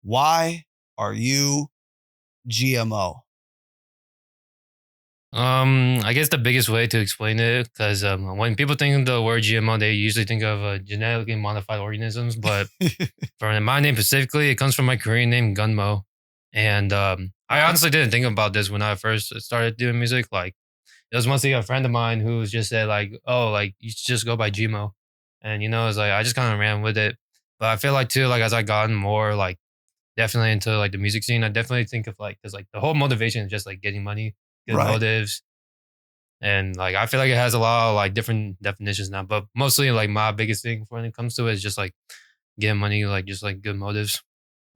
Why are you GMO? I guess the biggest way to explain it, because when people think of the word GMO, they usually think of genetically modified organisms. But for my name specifically, it comes from my Korean name Gunmo. And I Okay. honestly didn't think about this when I first started doing music. Like it was mostly a friend of mine who just said like, "Oh, like you should just go by GMO," and it's like I just kind of ran with it. But I feel like too, like as I gotten more like definitely into like the music scene, I definitely think of like because like the whole motivation is just like getting money, good Right. motives, and like I feel like it has a lot of like different definitions now. But mostly like my biggest thing when it comes to it is just like getting money, like just like good motives.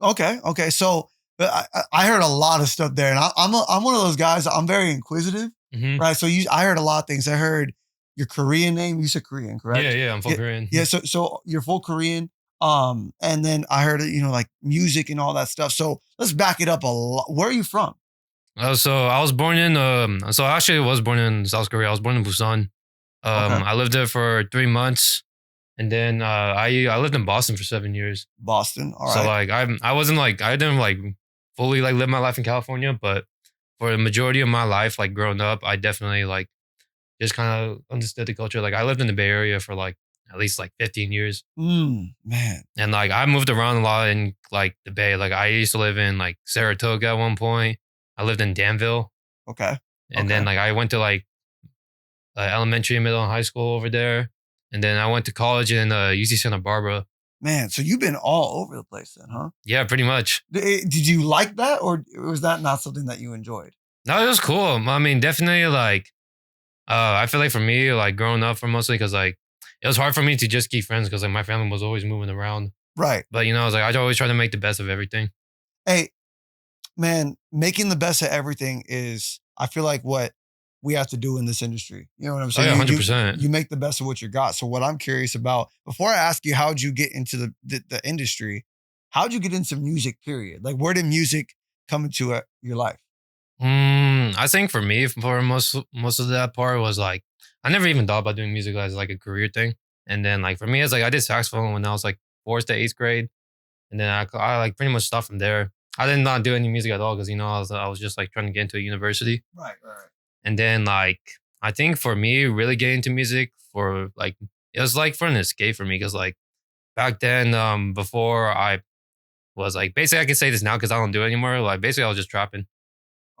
Okay. Okay. So I heard a lot of stuff there, and I'm one of those guys. I'm very inquisitive, Hmm. right? So I heard a lot of things. I heard your Korean name. You said Korean, Yeah, correct? yeah, I'm full Yeah. Korean. Yeah. So you're full Korean. And then I heard like music and all that stuff. So let's back it up a lot. Where are you from? So I was born in so I actually was born in South Korea. I was born in Busan. Okay. I lived there for 3 months, and then I lived in Boston for 7 years. Boston. All So right. like I wasn't like I didn't like fully like live my life in California, but for the majority of my life, like growing up, I definitely like just kind of understood the culture. Like I lived in the Bay Area for like at least like 15 years. Man. And like I moved around a lot in like the Bay. Like I used to live in like Saratoga at one point. I lived in Danville. Okay. And then Okay. like I went to like elementary, middle, and high school over there. And then I went to college in UC Santa Barbara. Man, so you've been all over the place then, huh? Yeah, pretty much. Did you like that, or was that not something that you enjoyed? No, it was cool. I mean, definitely like I feel like for me, like growing up for mostly because like it was hard for me to just keep friends because like my family was always moving around. Right. But I was like I always try to make the best of everything. Hey, man, making the best of everything is, I feel like, what we have to do in this industry. You know what I'm Oh saying? yeah, You 100%. you make the best of what you got. So what I'm curious about, before I ask you how'd you get into the industry, how'd you get into music? Period. Like, where did music come into your life? I think for me, for most of that part was like I never even thought about doing music as like a career thing. And then like for me, it's like I did saxophone when I was like fourth to eighth grade, and then I like pretty much stopped from there. I did not do any music at all because I was just like trying to get into a university. Right. Right. And then like I think for me, really getting into music for like it was like for an escape for me because like back then, before I was like basically I can say this now because I don't do it anymore. Like basically I was just trapping.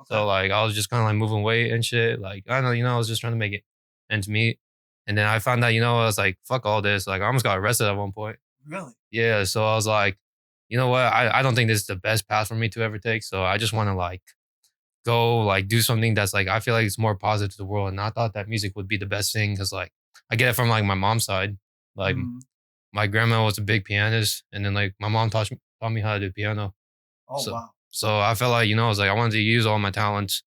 Okay. So like I was just kind of like moving weight and shit. Like I don't know, I was just trying to make it ends meet. And then I found out, I was like, fuck all this. Like I almost got arrested at one point. Really? Yeah. So I was like, you know what? I don't think this is the best path for me to ever take. So I just want to like go like do something that's like I feel like it's more positive to the world. And I thought that music would be the best thing because like I get it from like my mom's side. Like Mhm. my grandma was a big pianist, and then like my mom taught me how to do piano. Oh So wow. so I felt like I was like I wanted to use all my talents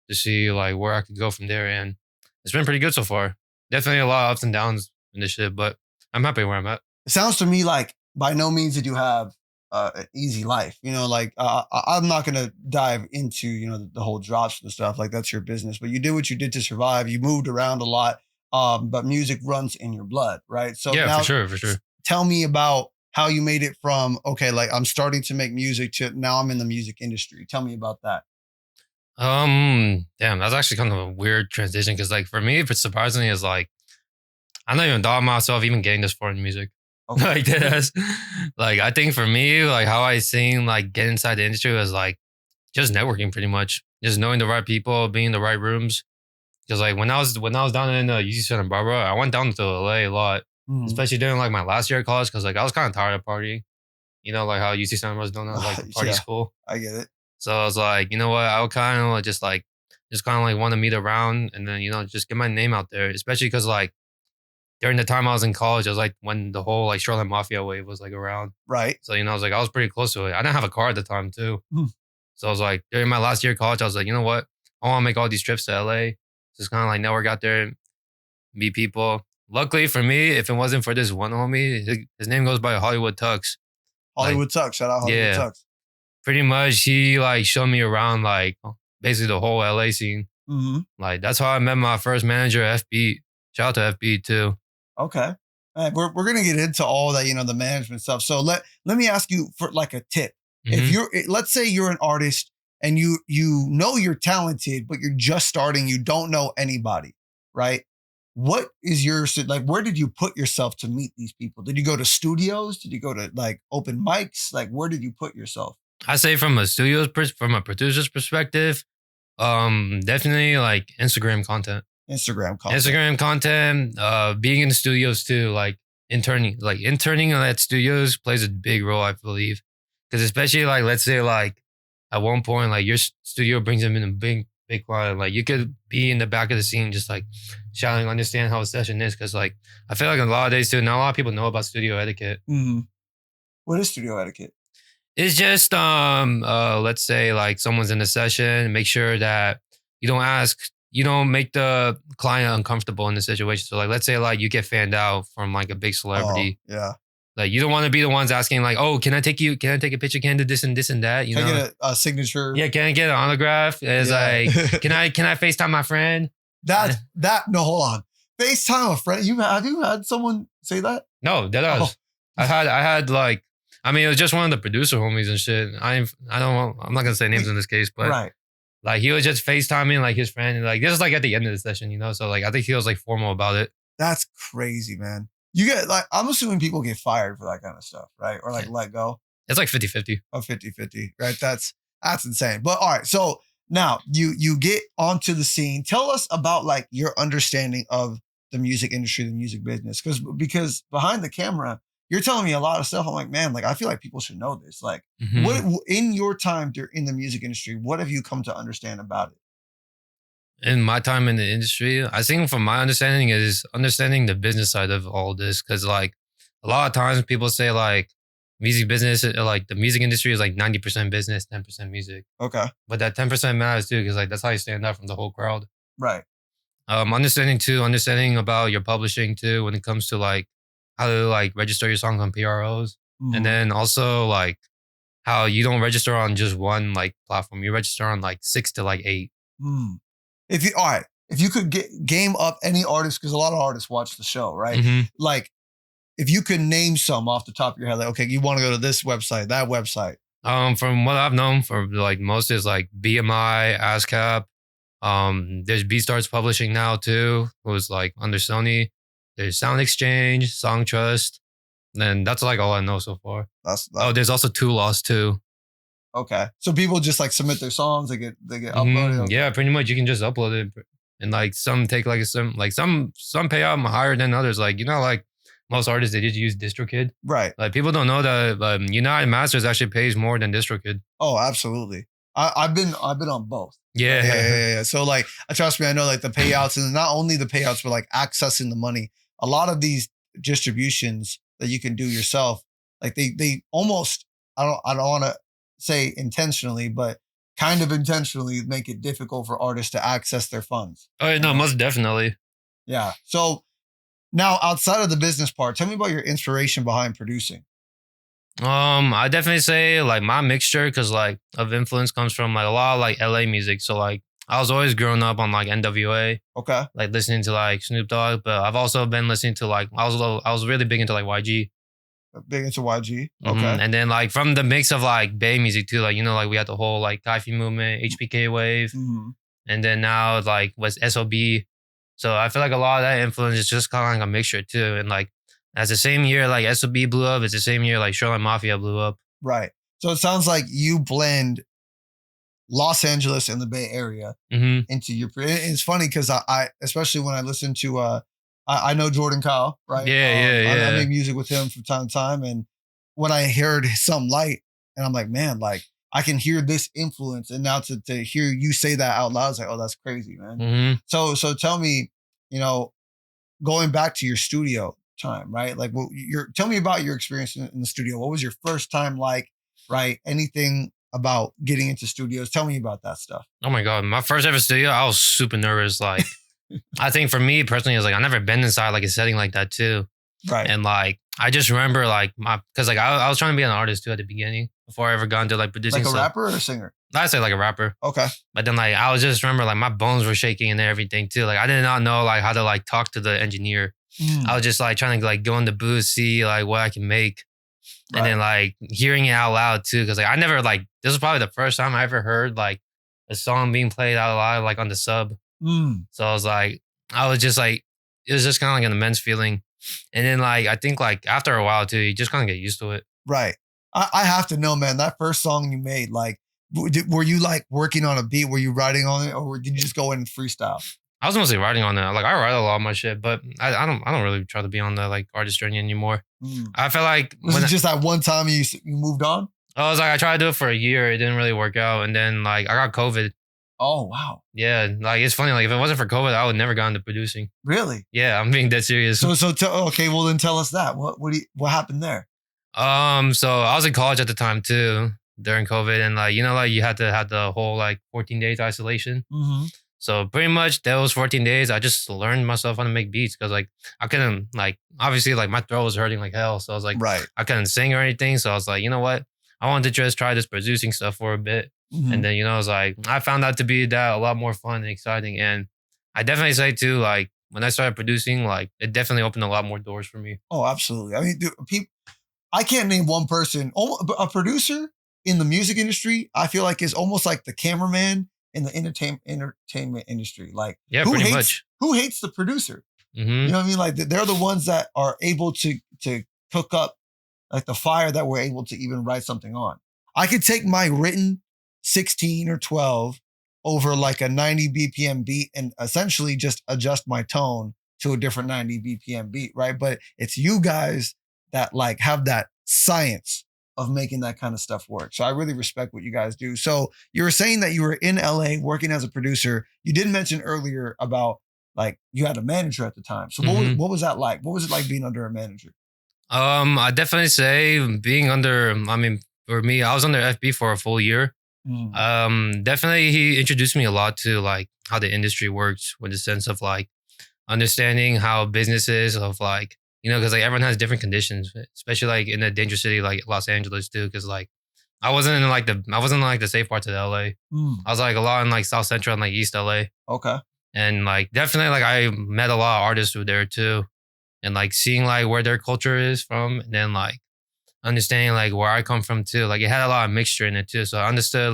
to see like where I could go from there, and it's been pretty good so far. Definitely a lot of ups and downs in this shit, but I'm happy where I'm at. It sounds to me like by no means did you have an easy life. Like I'm not gonna dive into the whole drops and stuff. Like that's your business, but you did what you did to survive. You moved around a lot, but music runs in your blood, right? So Yeah, for now, sure, for sure. tell me about how you made it from, okay, like I'm starting to make music, to now I'm in the music industry. Tell me about that. Damn, that's actually kind of a weird transition because like for me, if it's surprisingly is like I don't even thought myself even getting this far in music. Okay. Like that's like I think for me, like how I seen like get inside the industry was like just networking pretty much. Just knowing the right people, being in the right rooms. Because like when I was down in UC Santa Barbara, I went down to LA a lot, Mhm. especially during like my last year of college. Because like I was kind of tired of partying. Like how UC Santa Barbara's known as like the party Yeah, school. I get it. So I was like, you know what? I would kind of just kind of like want to meet around and then just get my name out there. Especially because like during the time I was in college, it was like when the whole like Charlotte Mafia wave was like around. Right. So I was like I was pretty close to it. I didn't have a car at the time too. Hmm. So I was like, during my last year of college, I was like, you know what? I want to make all these trips to LA. Just kind of like network out there, meet people. Luckily for me, if it wasn't for this one homie, his name goes by Hollywood Tux. Like, Hollywood Tuck. Shout out Hollywood yeah, Tucks. pretty much he like showed me around like basically the whole LA scene. Hmm. Like that's how I met my first manager, FB. Shout out to FB too. Okay. All right, we're gonna get into all that, the management stuff. So let me ask you for like a tip. If Mhm. let's say you're an artist and you know you're talented, but you're just starting, you don't know anybody, right? What is your like? Where did you put yourself to meet these people? Did you go to studios? Did you go to like open mics? Like, where did you put yourself? I say from a producer's perspective, definitely like Instagram content. Instagram content. Instagram content, being in the studios too, interning at studios plays a big role, I believe. Because especially like let's say like at one point like your studio brings them in a big client, like you could be in the back of the scene just like shouting, understand how a session is. Because like I feel like a lot of days too, not a lot of people know about studio etiquette. Mhm. What is studio etiquette? It's just let's say like someone's in a session, make sure that you don't make the client uncomfortable in the situation. So like let's say like you get fanned out from like a big Oh, celebrity. yeah. Like you don't want to be the ones asking like, oh, can I take a picture? Can I do this and that? You Can I know? get a signature? Yeah, can I get an autograph? It's Yeah. like, can I FaceTime my friend? No, hold on. FaceTime a friend. Have you had someone say that? No, that Oh, was. I had like I mean it was just one of the producer homies and shit. I'm not gonna say names in this case, but right. like he was just FaceTiming like his friend, and like this is like at the end of the session, you know. So like I think he was like formal about it. That's crazy, man. You get like, I'm assuming people get fired for that kind of stuff, right? Or like let go It's like 50-50. of 50-50, right? That's insane. But all right, so now you get onto the scene. Tell us about like your understanding of the music industry, the music business. Because behind the camera, you're telling me a lot of stuff. I'm like, man, like I feel like people should know this. Like, what Mhm. in your time in the music industry, what have you come to understand about it? In my time in the industry, I think from my understanding is understanding the business side of all this. Cause like a lot of times people say like music business, like the music industry is like 90% business, 10% music. Okay. But that 10% matters too, because like that's how you stand out from the whole crowd. Right. Understanding about your publishing too when it comes to like how to like register your songs on PROs. And Mhm. then also like how you don't register on just one like platform. You register on like 6 to like 8. Mm. If you all right, if you could game up any artist, because a lot of artists watch the show, right? Mhm. Like, if you could name some off the top of your head, like, okay, you want to go to this website, that website. From what I've known for like most is like BMI, ASCAP. There's BStarts Publishing now too, who's like under Sony. There's Sound Exchange, Song Trust. And that's like all I know so far. That, There's also Two Lost too. okay. So people just like submit their songs, they get uploaded. Okay. Yeah, pretty much you can just upload it, and like some take some pay out higher than others. Like you know, like most artists they just use DistroKid. Right. Like people don't know that United Masters actually pays more than DistroKid. Oh, absolutely. I've been on both. Yeah. Yeah. So like, trust me, I know like the payouts and not only the payouts, but like accessing the money. A lot of these distributions that you can do yourself, like they almost I don't want to say intentionally, but kind of intentionally make it difficult for artists to access their funds. Oh yeah, no, most definitely. Yeah. So now outside of the business part, tell me about your inspiration behind producing. I definitely say like my mixture because like of influence comes from like a lot of like LA music. So like I was always growing up on like NWA, Okay. like listening to like Snoop Dogg, but I've also been listening to like I was really big into like YG. Big into YG. Okay. And then like from the mix of like Bay music too, like you know like we had the whole like Kaifi movement, HPK wave, Mhm. and then now like was SOB. So I feel like a lot of that influence is just kind of like a mixture too. And like as the same year like SOB blew up, it's the same year like Shoreline Mafia blew up. Right. So it sounds like you blend Los Angeles and the Bay Area Mm-hmm. into your. It's funny because I especially when I listen to I know Jordan Kyle, right? I Yeah. make music with him from time to time, and when I heard Some Light, and I'm like, man, like I can hear this influence, and now to hear you say that out loud, it's like, oh, that's crazy, man. Mm-hmm. So tell me, you know, going back to your studio time, right? Like, tell me about your experience in the studio. What was your first time like? Right? Anything about getting into studios? Tell me about that stuff. Oh my god, my first ever studio, I was super nervous. Like I think for me personally, it's like I never been inside like a setting like that too. Right. And like I just remember like because like I was trying to be an artist too at the beginning before I ever got into like producing Like a stuff. rapper or a singer? I'd say like a rapper. Okay. But then like I was just remember like my bones were shaking and everything too. Like I did not know like how to like talk to the engineer. I was just like trying to like go in the booth, see like what I can make. And then Right. like hearing it out loud too, because like I never like this was probably the first time I ever heard like a song being played out loud like on the sub. Mm, So I was like, I was just like, it was just kind of like an immense feeling. And then like I think like after a while too, you just kind of get used to it. right. I have to know, man. That first song you made, like, were you like working on a beat? Were you writing on it, or did you just go in and freestyle? I was mostly writing on it. Like I write a lot of my shit, but I don't really try to be on the like artist journey anymore. Mm. I feel like Was when it just that one time you moved on? I was like I tried to do it for a year, it didn't really work out, and then like I got COVID. Oh wow, Yeah, like it's funny. Like if it wasn't for COVID, I would never got into producing. really? Yeah, I'm being dead serious. So okay, well then tell us that. What happened there? So I was in college at the time too during COVID, and like you know, like you had to have the whole like 14 days isolation. Mm-hmm. So pretty much those 14 days, I just learned myself how to make beats because like I couldn't like obviously like my throat was hurting like hell. So I was like Right. I couldn't sing or anything. So I was like, you know what? I wanted to just try this producing stuff for a bit. Mm-hmm. And then, you know, I was like, I found that to be that a lot more fun and exciting. And I definitely say too, like when I started producing, like it definitely opened a lot more doors for me. Oh, absolutely. I mean, dude, I can't name one person. A producer in the music industry, I feel like is almost like the cameraman in the entertainment industry. Like Yeah, pretty much. who hates the producer? Hmm. You know what I mean? Like they're the ones that are able to cook up like the fire that we're able to even write something on. I could take my written 16 or 12 over like a 90 BPM beat and essentially just adjust my tone to a different 90 BPM beat, right? But it's you guys that like have that science of making that kind of stuff work. So I really respect what you guys do. So you were saying that you were in LA working as a producer. You did mention earlier about like you had a manager at the time. So Hmm. what was that like? What was it like being under a manager? I definitely say being under, I mean, for me, I was under FB for a full year. Mm, Definitely he introduced me a lot to like how the industry works with the sense of like understanding how businesses of like, you know, because like everyone has different conditions, especially like in a dangerous city like Los Angeles too. Cause like I wasn't in like the safe parts of LA. mm, I was like a lot in like South Central and like East LA. okay. And like definitely like I met a lot of artists through there too. And like seeing like where their culture is from and then like understanding like where I come from too. Like it had a lot of mixture in it too. So I understood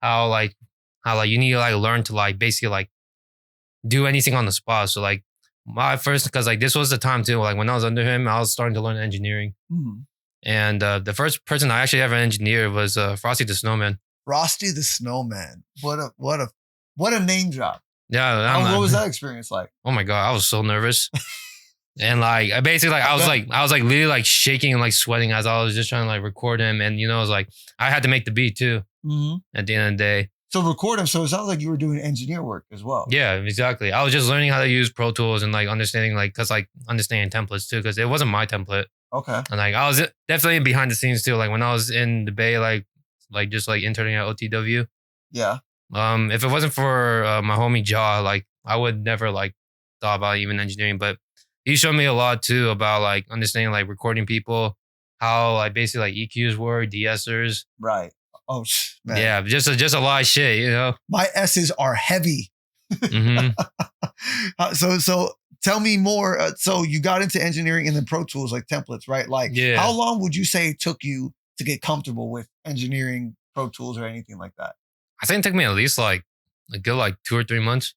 how like how like you need to like learn to like basically like do anything on the spot. So like my first because like this was the time too. Like when I was under him, I was starting to learn engineering. Mm. And the first person I actually ever engineered was Frosty the Snowman. Frosty the Snowman. What a name drop. Yeah, What was that experience like? oh my god, I was so nervous. And like I basically like I was like literally like shaking and like sweating as I was just trying to like record him. And you know, it was like I had to make the beat too Mm-hmm. at the end of the day. So record him. So it sounds like you were doing engineer work as well. Yeah, exactly. I was just learning how to use Pro Tools and like understanding like cause like understanding templates too, because it wasn't my template. Okay. And like I was definitely behind the scenes too. Like when I was in the Bay, like just like interning at OTW. Yeah. If it wasn't for my homie Jaw, like I would never like thought about even engineering. But he showed me a lot too about like understanding like recording people, how like basically like EQs were, de-essers. Right. Oh man. Yeah, just a lot of shit, you know. My S's are heavy. Hmm. So tell me more. So you got into engineering and then Pro Tools like templates, right? Like Yeah. how long would you say it took you to get comfortable with engineering Pro Tools or anything like that? I think it took me at least like a good like 2 or 3 months.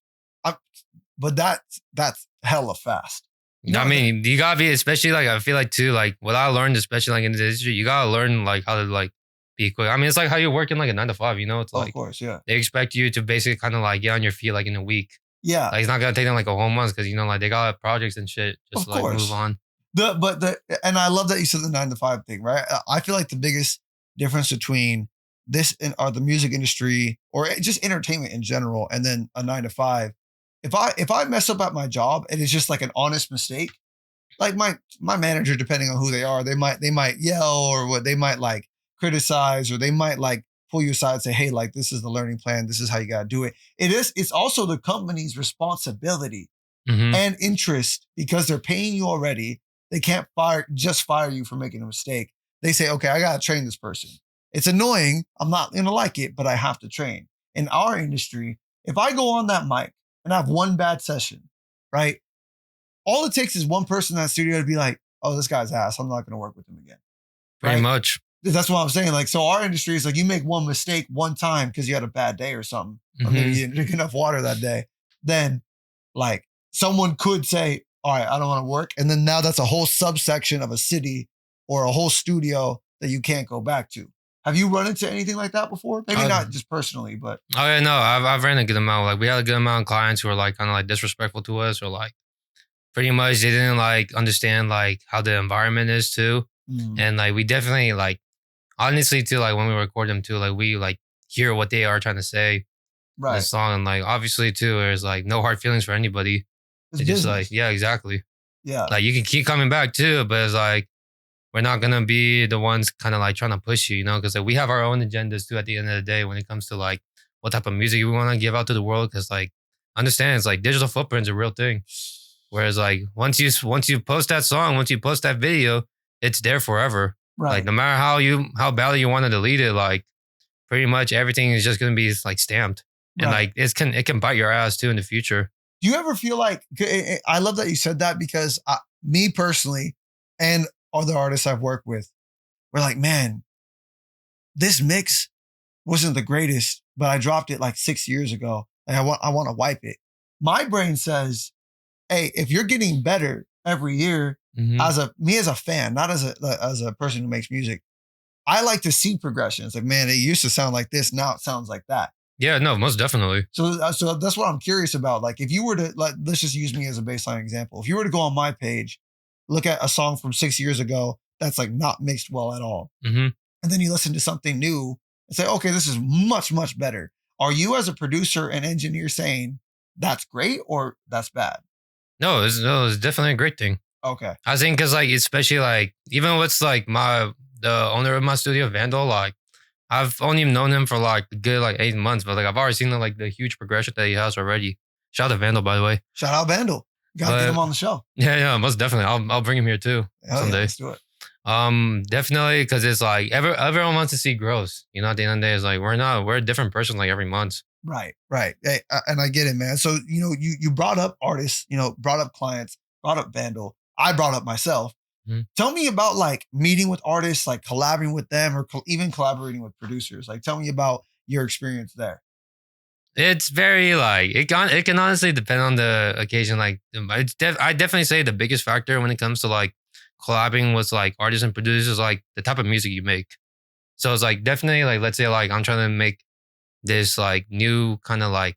But that's hella fast. I mean, you gotta be, especially like I feel like too, like what I learned, especially like in the industry, you gotta learn like how to like be quick. I mean, it's like how you're working like a 9 to 5, you know? It's like of course, yeah. they expect you to basically kind of like get on your feet like in a week. Yeah. Like it's not gonna take them like a whole month because you know like they got projects and shit just Of to, like course. move on. And I love that you said the 9 to 5 thing, right? I feel like the biggest difference between this and or the music industry or just entertainment in general, and then a 9 to 5. If I mess up at my job and it's just like an honest mistake, like my manager, depending on who they are, they might yell or what they might like criticize or they might like pull you aside and say, hey, like this is the learning plan, this is how you gotta do it. It's also the company's responsibility Hmm. and interest because they're paying you already. They can't fire you for making a mistake. They say, okay, I gotta train this person. It's annoying. I'm not gonna like it, but I have to train. In our industry, if I go on that mic and I have one bad session, right? All it takes is one person in that studio to be like, oh, this guy's ass. I'm not gonna work with him again. Pretty right? much. That's what I'm saying. Like, so our industry is like you make one mistake one time because you had a bad day or something, or maybe Hmm. you didn't drink enough water that day. Then, like, someone could say, "All right, I don't want to work," and then now that's a whole subsection of a city or a whole studio that you can't go back to. Have you run into anything like that before? Maybe not just personally, but Oh yeah, no, I've ran a good amount. Like we had a good amount of clients who were like kind of like disrespectful to us, or like pretty much they didn't like understand like how the environment is too. mm, And like we definitely like honestly too, like when we record them too, like we like hear what they are trying to say in the right, song, and like obviously too, there's like no hard feelings for anybody. it's It's just like business. yeah, exactly. Yeah, Like you can keep coming back too, but it's like we're not gonna be the ones kind of like trying to push you, you know, because like we have our own agendas too at the end of the day when it comes to like what type of music we want to give out to the world. Because like understand it's like digital footprint's a real thing. Whereas like once you post that song, once you post that video, it's there forever. Like right. no matter how badly you want to delete it, like pretty much everything is just gonna be like stamped, and Right. like it can bite your ass too in the future. Do you ever feel like I love that you said that because me personally and other artists I've worked with, we're like, man, this mix wasn't the greatest, but I dropped it like 6 years ago. And I want to wipe it. My brain says, hey, if you're getting better every year, Hmm. as a fan, not as a person who makes music, I like to see progression. It's like, man, it used to sound like this, now it sounds like that. Yeah, no, most definitely. So that's what I'm curious about. Like, if you were to let's just use me as a baseline example. If you were to go on my page, look at a song from 6 years ago that's like not mixed well at all, Hmm. and then you listen to something new and say, okay, this is much much better. Are you as a producer and engineer saying that's great or that's bad? No, it's definitely a great thing. Okay, I think because like especially like even with like the owner of my studio, Vandal, like I've only known him for like a good like 8 months, but like I've already seen the huge progression that he has already. Shout out to Vandal, by the way. shout out Vandal. Got to get him But on the show. yeah, most definitely. I'll bring him here too Hell yeah, someday. let's do it. Definitely because it's like everyone wants to see growth. You know, at the end of the day, it's like we're a different person like every month. Right, right. Hey, and I get it, man. So you brought up artists, brought up clients, brought up Vandal. I brought up myself. Mhm. Tell me about like meeting with artists, like collaborating with them, or even collaborating with producers. Like, tell me about your experience there. It's very like it can honestly depend on the occasion. Like I definitely say the biggest factor when it comes to like collabing with like artists and producers is like the type of music you make. So it's like definitely like let's say like I'm trying to make this like new kind of like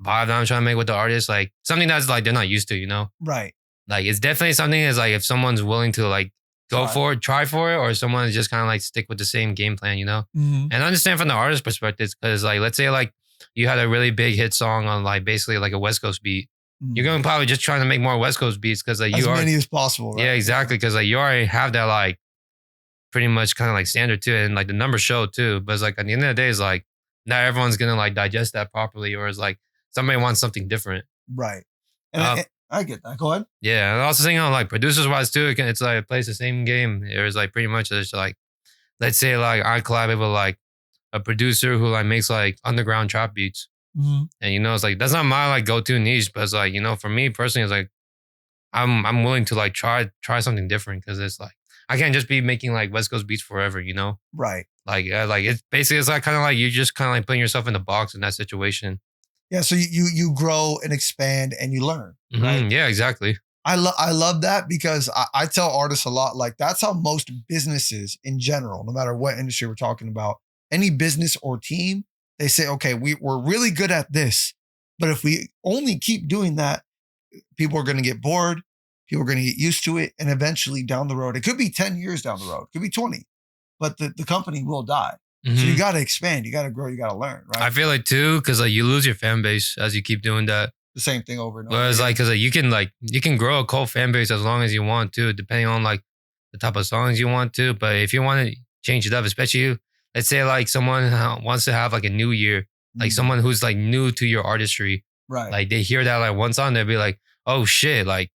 vibe that I'm trying to make with the artist, like something that's like they're not used to, you know? Right. Like it's definitely something that's like if someone's willing to like go Try. for it, try for it, or someone just kind of like stick with the same game plan, you know? Hmm. And I understand from the artist perspective, because like let's say like you had a really big hit song on like basically like a West Coast beat. You're going to probably just trying to make more West Coast beats because like As you are, many as possible, yeah, right? exactly. Because like you already have that like pretty much kind of like standard to it, and like the numbers show too. But it's like at the end of the day, it's like not everyone's gonna like digest that properly, or it's like somebody wants something different. Right. And Uh, I get that. Go ahead. yeah, and also saying on like producers wise too, it's like it plays the same game. It was like pretty much it's like let's say like I collaborate with like a producer who like makes like underground trap beats, Hmm. and it's like that's not my like go to niche, but it's like for me personally, it's like I'm willing to like try something different because it's like I can't just be making like West Coast beats forever, you know. Right. Like it's basically it's like kind of like you just kind of like putting yourself in the box in that situation. Yeah. So you grow and expand and you learn, right? Yeah, exactly. I love that because I tell artists a lot, like that's how most businesses in general, no matter what industry we're talking about, any business or team, they say, okay, we're really good at this, but if we only keep doing that, people are going to get bored, people are going to get used to it, and eventually down the road, it could be 10 years down the road, it could be 20, but the company will die. So you hmm got to expand, you got to grow, you got to learn, I right? feel like too because like you lose your fan base as you keep doing that. The same thing over and over Whereas again. like because like you can grow a cult fan base as long as you want to, depending on like the type of songs you want to. But if you want to change it up, especially let's say like someone wants to have like a new year, like Mm, someone who's like new to your artistry, right. like they hear that like one song, they'll be like, oh shit, like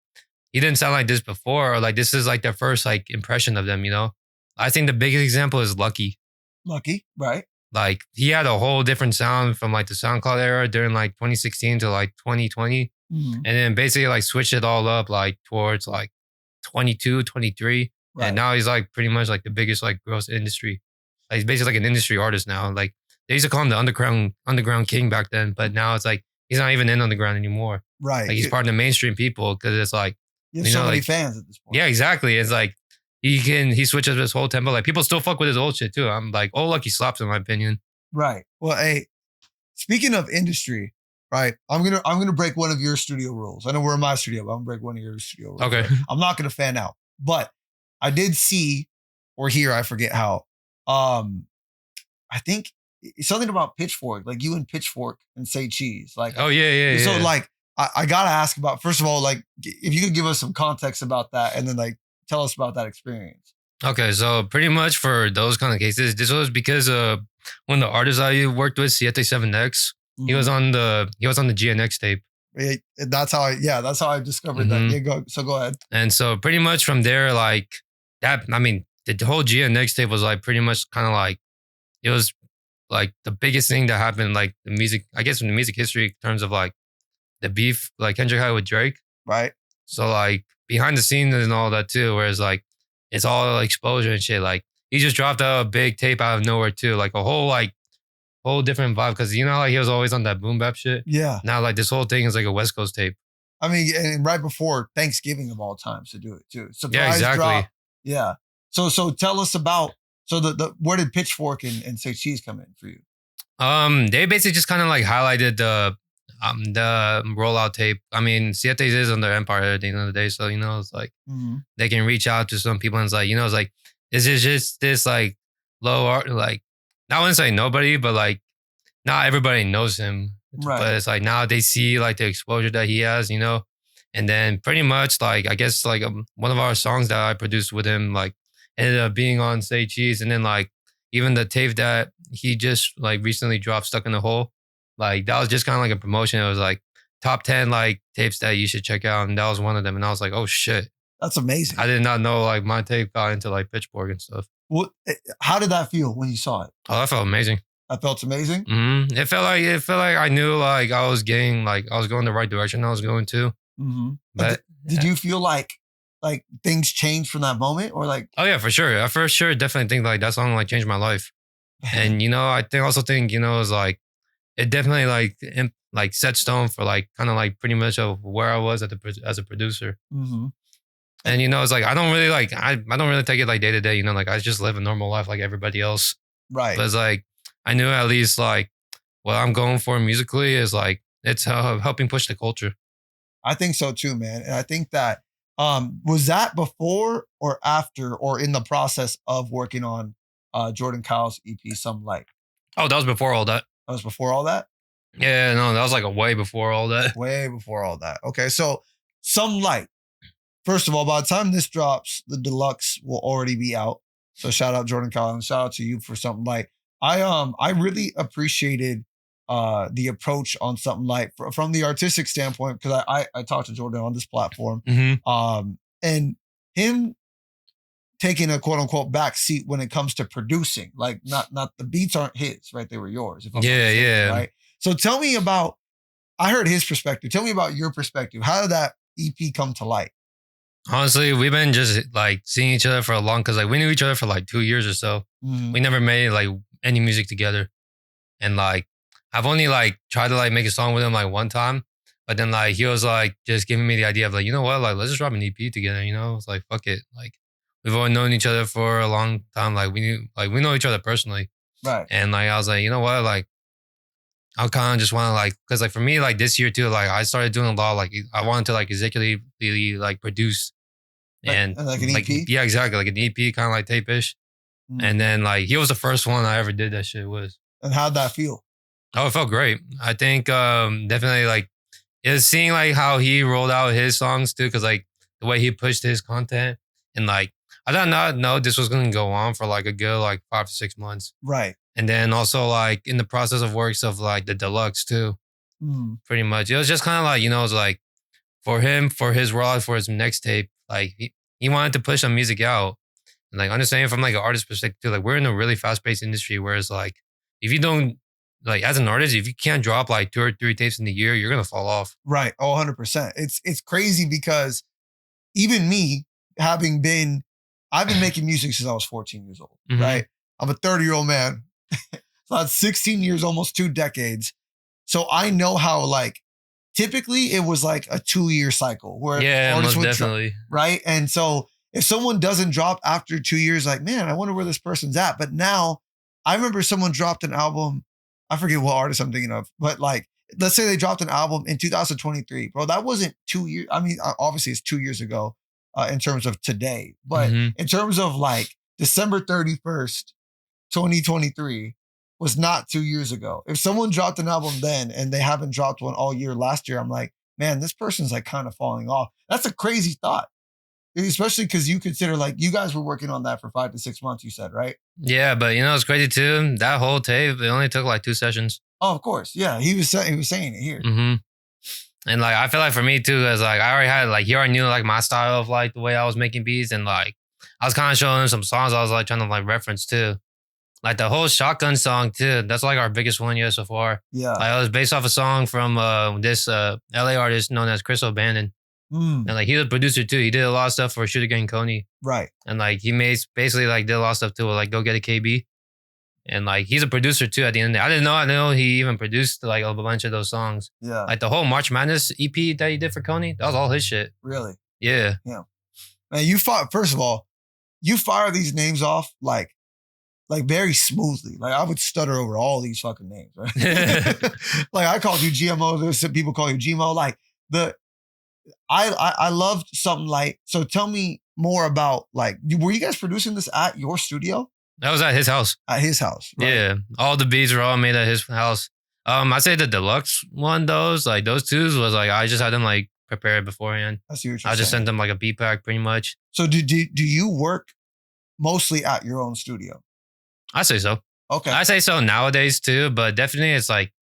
he didn't sound like this before, or like this is like their first like impression of them, you know? I think the biggest example is Lucky. Lucky, right? Like he had a whole different sound from like the SoundCloud era during like 2016 to like 2020. Mhm. And then basically like switched it all up like towards like 22, 23. And Right. now he's like pretty much like the biggest like gross industry. Like he's basically like an industry artist now. Like they used to call him the underground king back then, but now it's like he's not even in underground anymore. Right. Like he's part of the mainstream people because it's like You have so many like fans at this point. yeah, exactly. It's like he switches his whole tempo. Like people still fuck with his old shit too. I'm like, oh, lucky slaps in my opinion. Right. Well, hey, speaking of industry, right? I'm gonna break one of your studio rules. I know we're in my studio, but I'm gonna break one of your studio rules. Okay. Right? I'm not gonna fan out, but I did see or hear, I forget how. I think it's something about Pitchfork, like you and Pitchfork and Say Cheese. Like, Oh yeah, so yeah. like I gotta ask about, first of all, like if you could give us some context about that, and then like tell us about that experience. Okay, so pretty much for those kind of cases, this was because one of the artists I worked with, Siete7X, he was Mhm. on the GNX tape. That's how I discovered that. Mhm. Yeah, go ahead. And so pretty much from there, like that, I mean, the whole GNX tape was like pretty much kind of like it was like the biggest thing that happened, like the music, I guess, in the music history in terms of like the beef, like Kendrick had with Drake. Right. So like behind the scenes and all that too, whereas like it's all like exposure and shit. Like he just dropped out a big tape out of nowhere too, like a whole different vibe. Cause like he was always on that boom bap shit. Yeah. Now like this whole thing is like a West Coast tape. I mean, and right before Thanksgiving of all times to do it too. Yeah, Surprise exactly. drop. Yeah. So tell us about, so the where did Pitchfork and Say Cheese come in for you? They basically just kind of like highlighted the rollout tape. I mean, Siete is on their empire at the end of the day, so it's like Mhm. they can reach out to some people and it's like it's like this is just this like low art, like not want to say nobody, but like not everybody knows him. Right. But it's like now they see like the exposure that he has, and then pretty much like I guess like one of our songs that I produced with him like ended up being on Say Cheese, and then like even the tape that he just like recently dropped, Stuck in the Hole, like that was just kind of like a promotion. It was like top 10 like tapes that you should check out, and that was one of them. And I was like, oh shit, That's amazing. I did not know like my tape got into like Pitchfork and stuff. How did that feel when you saw it? Oh, that felt amazing. That felt amazing. It felt like I knew like I was getting like I was going the right direction I was going to. Mm-hmm. But did you feel like things changed from that moment, or like? Oh yeah, for sure. I for sure definitely think like that song like changed my life. And I also think is like it definitely like set stone for like kind of like pretty much of where I was as a producer. Mm-hmm. And it's like I don't really take it like day to day. Like I just live a normal life like everybody else. Right. But it's like I knew at least like what I'm going for musically is like it's helping push the culture. I think so too, man. And I think that was that before or after or in the process of working on Jordan Kyle's EP Some Light? Oh, that was before all that. That was before all that? Yeah, no, that was like a way before all that. Way before all that. Okay, so Some Light. First of all, by the time this drops, the deluxe will already be out. So shout out Jordan Kyle and shout out to you for Something Light. I really appreciated the approach on Something Light from the artistic standpoint, because I talked to Jordan on this platform. Mm-hmm. And him taking a quote unquote back seat when it comes to producing, like not the beats aren't his, right? They were yours. If I'm not mistaken, Yeah. right. So tell me about, I heard his perspective. Tell me about your perspective. How did that EP come to light? Honestly, we've been just like seeing each other for a long, because like we knew each other for like 2 years or so. Mm-hmm. We never made like any music together. And like I've only like tried to like make a song with him like one time. But then like he was like just giving me the idea of like, you know what, like let's just drop an EP together, It's like fuck it. Like we've always known each other for a long time. Like we know each other personally. Right. And like I was like, you know what, like I kind of just want to like, because like for me, like this year too, like I started doing a lot. Like I wanted to like executively like produce and like an EP. Yeah, exactly, like an EP, kind of like tape-ish. Mm-hmm. And then like he was the first one I ever did that shit with. And how'd that feel? Oh, it felt great. I think definitely like it's seeing like how he rolled out his songs too, because like the way he pushed his content, and like I did not know this was gonna go on for like a good like 5 to 6 months. Right. And then also like in the process of works of like the deluxe too. Pretty much. It was just kind of like, it was like for him, for his rollout, for his next tape, like he wanted to push some music out. And like understanding from like an artist perspective too, like we're in a really fast paced industry, whereas like if you don't, like as an artist, if you can't drop like 2 or 3 tapes in a year, you're gonna fall off. Right. Oh, 100%. It's crazy because even me, having been I've been making music since I was 14 years old, Mhm. right? I'm a 30-year-old man. So that's 16 years, almost 2 decades. So I know how like typically it was like a 2-year cycle where Yeah, artists most would drop, definitely. right? And so if someone doesn't drop after 2 years, like, man, I wonder where this person's at. But now I remember someone dropped an album. I forget what artist I'm thinking of, but like, let's say they dropped an album in 2023, bro. That wasn't 2 years. I mean, obviously it's 2 years ago in terms of today, but Mhm. in terms of like December 31st, 2023 was not 2 years ago. If someone dropped an album then and they haven't dropped one all year last year, I'm like, man, this person's like kind of falling off. That's a crazy thought, especially because you consider like you guys were working on that for 5 to 6 months, you said, right? Yeah, but you know it's crazy too. That whole tape, it only took like 2 sessions. Oh, of course. Yeah. He was saying it here. Mhm. And like I feel like for me too, is like I already had like he already knew like my style of like the way I was making beats, and like I was kind of showing him some songs I was like trying to like reference too. Like the whole shotgun song too. That's like our biggest one yet so far. Yeah. Like it was based off a song from this LA artist known as Chris O'Bannon. Mm, And like he was a producer too. He did a lot of stuff for Shoot Again Coney. right. And like he made basically like did a lot of stuff too, like Go Get a KB. And like he's a producer too at the end of the day. I didn't know. I know he even produced like a bunch of those songs. Yeah. Like the whole March Madness EP that he did for Coney, that was all his shit. Really. Yeah. Yeah. Man, you fought, first of all, you fire these names off like very smoothly. Like I would stutter over all these fucking names, right? Like I called you GMO. There's some people call you GMO. Like I loved Something Light. So tell me more about like, were you guys producing this at your studio? That was at his house. At his house, right? Yeah. All the beats were all made at his house. I'd say the deluxe one, those twos was like I just had them like prepared beforehand. I see what you're I just saying. sent them like a beat pack pretty much. So do you work mostly at your own studio? I say so. Okay. I say so nowadays too, but definitely it's like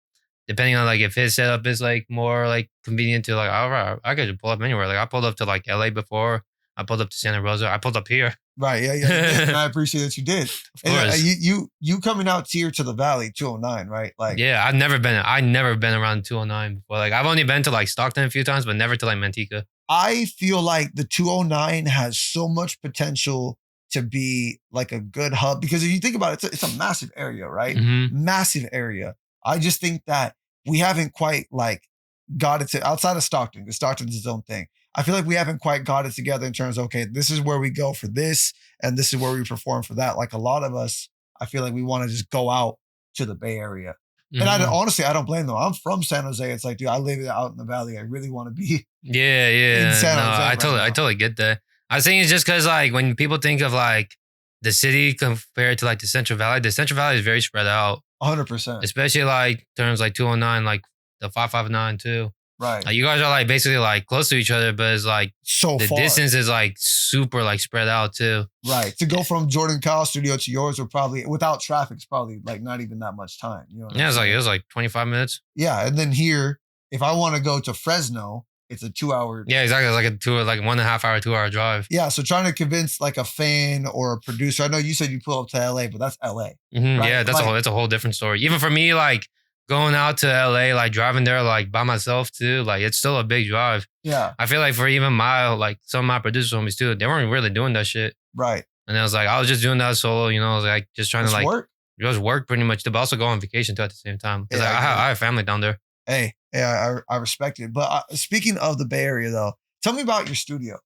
depending on like if his setup is like more like convenient to like I could just pull up anywhere. Like I pulled up to like LA before. I pulled up to Santa Rosa. I pulled up here. Right. Yeah. Yeah. And I appreciate that you did. Of And course. you coming out here to the Valley 209, right? Like Yeah, I never been around 209 before. Like I've only been to like Stockton a few times, but never to like Manteca. I feel like the 209 has so much potential to be like a good hub because if you think about it, it's a massive area, right? Mhm. Massive area. I just think that we haven't quite like got it to outside of Stockton, because Stockton's its own thing. I feel like we haven't quite got it together in terms of, okay, this is where we go for this and this is where we perform for that. Like a lot of us, I feel like we want to just go out to the Bay Area. And Mhm. honestly, I don't blame them. I'm from San Jose. It's like, dude, I live out in the Valley. I really want to be. Yeah, In yeah. San No, Jose I right totally, I now. totally get that. I think it's just because like when people think of like the city compared to like the Central Valley is very spread out, 100%. especially like terms like 209, like the 559 too. Right. Like you guys are like basically like close to each other, but it's like So the far. distance is like super like spread out too. Right. To go from Jordan Kyle's studio to yours would probably, without traffic, it's probably like not even that much time. You know what Yeah, I'm saying? it was like 25 minutes. Yeah. And then here, if I want to go to Fresno, it's a 2 hour. Yeah, exactly. It's like 1.5 hour, 2 hour drive. Yeah. So trying to convince like a fan or a producer, I know you said you pull up to LA, but that's LA. Mhm, Right, yeah, like- that's a whole different story. Even for me, like going out to LA, like driving there like by myself too, like it's still a big drive. Yeah. I feel like for even my like some of my producer homies too, they weren't really doing that shit. Right. And I was like, I was just doing that solo, you know, I was like just trying It's to like work. just work pretty much, but also go on vacation too at the same time. Because Yeah, I get it. I have family down there. Hey, I respect it. But speaking of the Bay Area, though, tell me about your studio,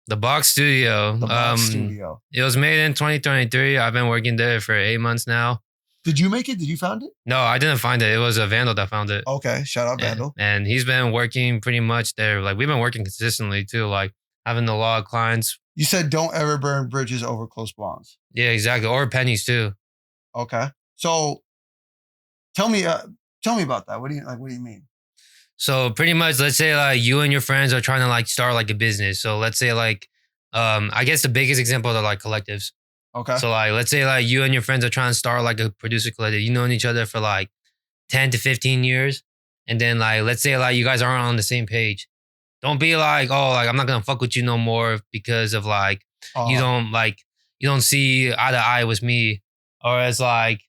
The Box Studio. the Box Studio. It was made in 2023. I've been working there for 8 months now. Did you make it? Did you found it? No, I didn't find it. It was a Vandal that found it. Okay, shout out Vandal. And he's been working pretty much there. Like we've been working consistently too, like having a lot of clients. You said don't ever burn bridges over close bonds. Yeah, exactly. Or pennies too. Okay, so tell me about that. What do you mean? So pretty much, let's say like you and your friends are trying to like start like a business. So let's say like, I guess the biggest example are like collectives. Okay, So like, let's say like you and your friends are trying to start like a producer collective. You known each other for like 10 to 15 years. And then like, let's say like you guys aren't on the same page. Don't be like, oh, like I'm not going to fuck with you no more because of like, you don't see eye to eye with me. Or it's like,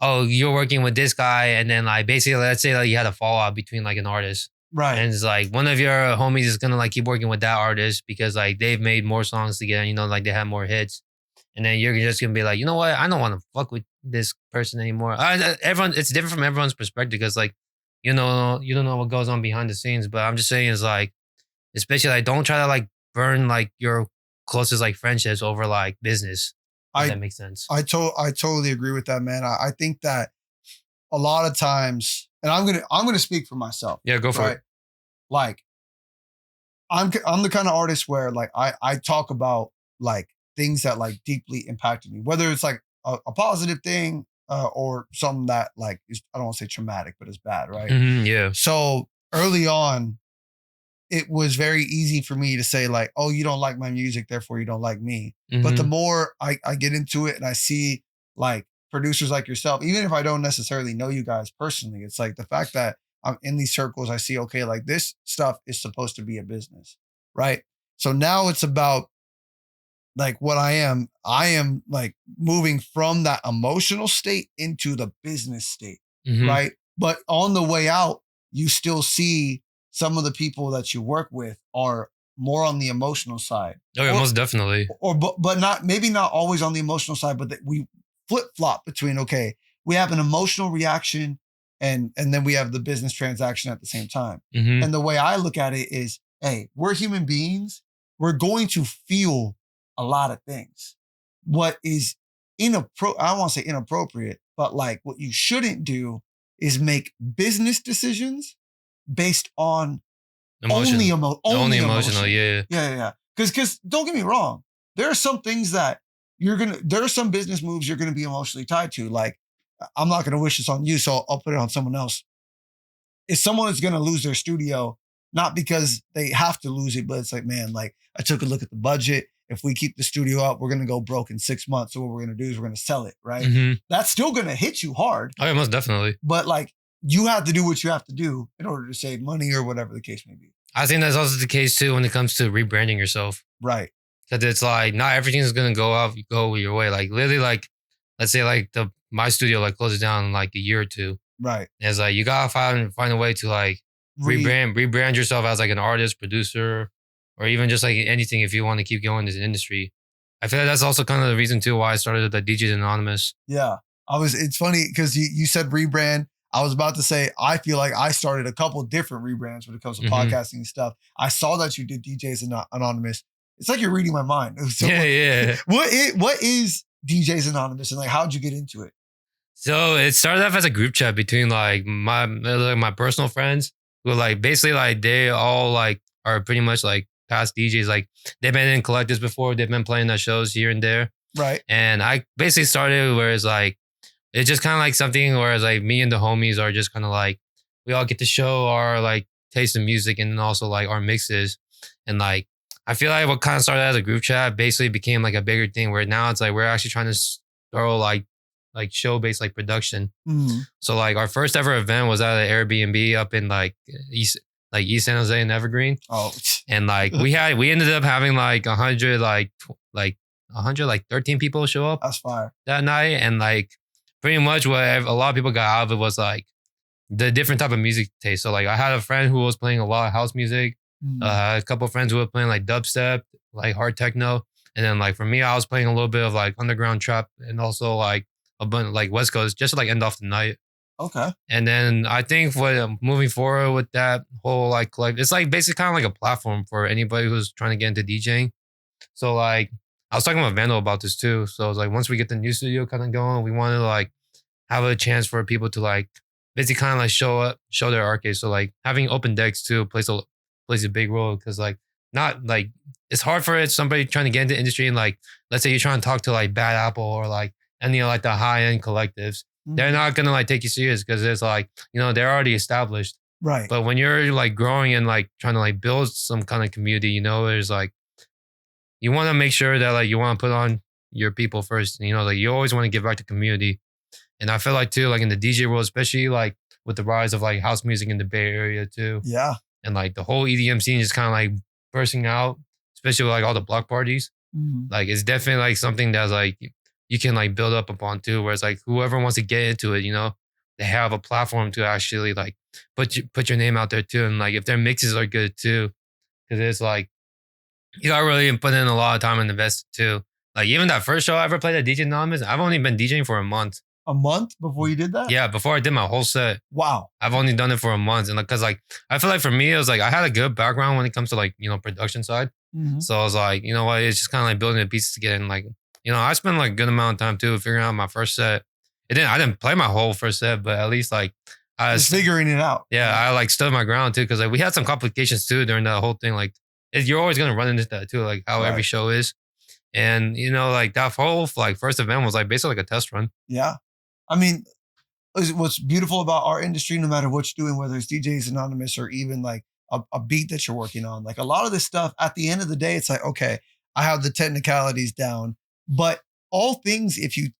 oh, you're working with this guy. And then like, basically, let's say like you had a fallout between like an artist. Right. And it's like one of your homies is gonna like keep working with that artist because like they've made more songs together, like they have more hits. And then you're just gonna be like, you know what? I don't want to fuck with this person anymore. Everyone, it's different from everyone's perspective because like, you don't know what goes on behind the scenes. But I'm just saying is like, especially like, don't try to like burn like your closest like friendships over like business. If I that makes sense. I totally agree with that, man. I think that a lot of times, and I'm gonna speak for myself, Yeah, go for right? it. Like I'm the kind of artist where like I talk about like things that like deeply impacted me, whether it's like a positive thing or something that like is, I don't want to say traumatic, but it's bad, right? Yeah. So early on, it was very easy for me to say like, oh, you don't like my music, therefore you don't like me. But the Hmm. more I get into it and I see like producers like yourself, even if I don't necessarily know you guys personally, it's like the fact that I'm in these circles, I see, okay, like this stuff is supposed to be a business, right? So now it's about like what I am like moving from that emotional state into the business state, Hmm. right? But on the way out, you still see some of the people that you work with are more on the emotional side, Oh yeah, or most definitely. but not, maybe not always on the emotional side, but that we flip flop between, okay, we have an emotional reaction and then we have the business transaction at the same time. Hmm. And the way I look at it is, hey, we're human beings. We're going to feel a lot of things. What is I don't want to say inappropriate, but like what you shouldn't do is make business decisions based on Emotion. Only only emotional. emotion. Yeah. Yeah. Because don't get me wrong, there are some things that there are some business moves you're gonna be emotionally tied to. Like I'm not gonna wish this on you, so I'll put it on someone else. If someone is gonna lose their studio, not because they have to lose it, but it's like, man, like I took a look at the budget. If we keep the studio up, we're gonna go broke in 6 months. So what we're gonna do is we're gonna sell it, right? Hmm. That's still gonna hit you hard, Oh yeah, most definitely. but like you have to do what you have to do in order to save money or whatever the case may be. I think that's also the case too when it comes to rebranding yourself. Right. Because it's like not everything is gonna go your way. Like literally, like let's say like the my studio like closes down in like a year or two. Right. And it's like you gotta find a way to like Re rebrand yourself as like an artist, producer, or even just like anything if you want to keep going in this industry. I feel like that's also kind of the reason too why I started the DJs Anonymous. Yeah. It's funny because you said rebrand. I was about to say, I feel like I started a couple different rebrands when it comes to Hmm. podcasting and stuff. I saw that you did DJs Anonymous. It's like you're reading my mind. So Yeah, yeah. what is DJs Anonymous and like how'd you get into it? So it started off as a group chat between like my personal friends who like basically like they all like are pretty much like past DJs. Like they've been in collectives before, they've been playing at shows here and there. Right. And I basically started where it's like it's just kind of like something where it's like me and the homies are just kind of like we all get to show our like taste in music and also like our mixes. And like I feel like what kind of started as a group chat basically became like a bigger thing where now it's like we're actually trying to throw like show based like production. Mhm. So like our first ever event was at an Airbnb up in East San Jose and Evergreen. Oh, And like we ended up having like 100 like 100 like 13 people show up that's fire. that night. And like pretty much what a lot of people got out of it was like the different type of music taste. So like I had a friend who was playing a lot of house music. Mhm. A couple of friends who were playing like dubstep, like hard techno. And then like for me, I was playing a little bit of like underground trap and also like a bunch like West Coast just to like end off the night. Okay. And then I think for moving forward with that whole like it's like basically kind of like a platform for anybody who's trying to get into DJing. So like I was talking with Vandal about this too. So it's like once we get the new studio kind of going, we want to like have a chance for people to like basically kind of like show their arcade. So like having open decks too plays a big role because like not like it's hard for somebody trying to get into the industry and like let's say you're trying to talk to like Bad Apple or like any of like the high end collectives. They're Mhm. not gonna like take you serious because it's like they're already established. Right. But when you're like growing and like trying to like build some kind of community, there's like you want to make sure that like you want to put on your people first. Like you always want to give back to community. And I feel like too, like in the DJ world, especially like with the rise of like house music in the Bay Area too, Yeah. and like the whole EDM scene is kind of like bursting out, especially with like all the block parties. Mhm. Like it's definitely like something that's like you can like build up upon too, where it's like whoever wants to get into it, they have a platform to actually like put your name out there too. And like if their mixes are good too, because it's like you got to really put in a lot of time and invest too. Like even that first show I ever played at DJ Anonymous, I've only been DJing for a month. A month before you did that? Yeah, before I did my whole set. Wow. I've only done it for a month, and because like I feel like for me, it was like I had a good background when it comes to like production side. Mhm. So I was like, you know what, it's just kind of like building the pieces together, and like I spent like a good amount of time too figuring out my first set. I didn't play my whole first set, but at least like Just figuring it out. yeah, I like stood my ground too because like we had some complications too during that whole thing. Like you're always gonna run into that too, like how every Right. show is, and like that whole like first event was like basically like a test run. Yeah. I mean, what's beautiful about our industry, no matter what you're doing, whether it's DJs Anonymous or even like a beat that you're working on, like a lot of this stuff, at the end of the day, it's like, okay, I have the technicalities down, but all things, if you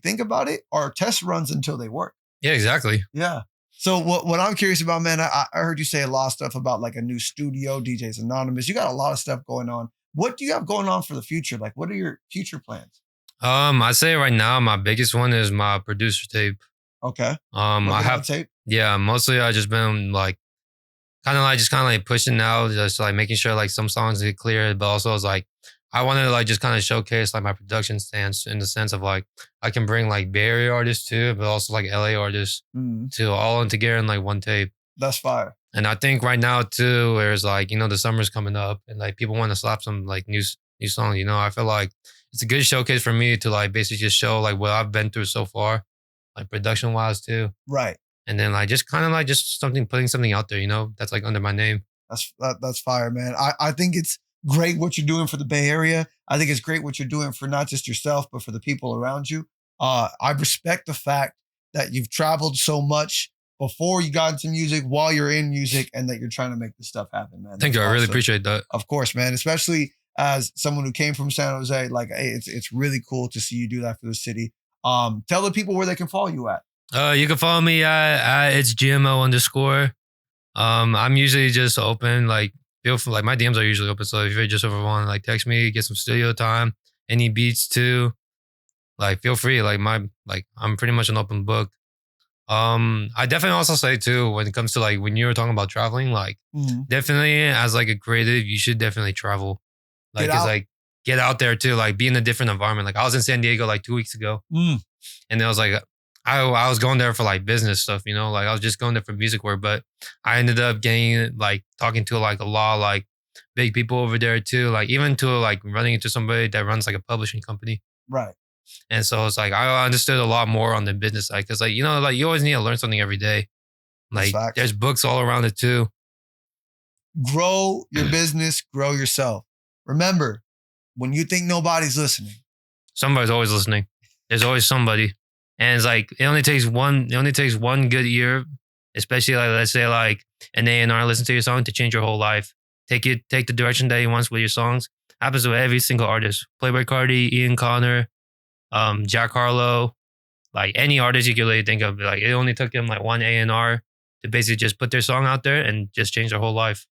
think about it, are test runs until they work. Yeah, exactly. Yeah. So what I'm curious about, man, I heard you say a lot of stuff about like a new studio, DJs Anonymous. You got a lot of stuff going on. What do you have going on for the future? Like, what are your future plans? I say right now my biggest one is my producer tape. Okay. I Working on have tape. yeah, mostly I just been like kind of like pushing out, just like making sure like some songs get cleared, but also it's like I wanted to like just kind of showcase like my production stance in the sense of like I can bring like Bay Area artists too, but also like LA artists Mhm. to all in together in like one tape. That's fire. And I think right now too, whereas like the summer's coming up and like people want to slap some like new songs. I feel like it's a good showcase for me to like basically just show like what I've been through so far, like production wise too. Right. And then like just kind of like just putting something out there, that's like under my name. That's fire, man. I think it's great what you're doing for the Bay Area. I think it's great what you're doing for not just yourself, but for the people around you. I respect the fact that you've traveled so much before you got into music, while you're in music, and that you're trying to make this stuff happen, man. Thank That's you. I really awesome. appreciate that. Of course, man. Especially as someone who came from San Jose, like hey, it's really cool to see you do that for the city. Tell the people where they can follow you at. You can follow me at ItsGMO _. I'm usually just open, like feel for like my DMs are usually open. So if you just ever want to like text me, get some studio time, any beats too, like feel free. Like I'm pretty much an open book. I definitely also say too, when it comes to like when you were talking about traveling, like Mhm. definitely as like a creative, you should definitely travel. Like Get it's out. like get out there too, like be in a different environment. Like I was in San Diego like 2 weeks ago. Mm. And it was like I was going there for like business stuff, like I was just going there for music work, but I ended up getting like talking to like a lot of like big people over there too, like even to like running into somebody that runs like a publishing company. Right. And so it's like I understood a lot more on the business side because like like you always need to learn something every day. That's Like facts. there's books all around it too. Grow your business, grow yourself. Remember, when you think nobody's listening, Somebody's always listening. There's always somebody. And it's like it only takes one good ear, especially like let's say like an A&R listen to your song to change your whole life. Take the direction that he wants with your songs. Happens with every single artist. Playboy Cardi, Ian Connor, Jack Harlow, like any artist you could really think of. Like it only took them like one A&R to basically just put their song out there and just change their whole life.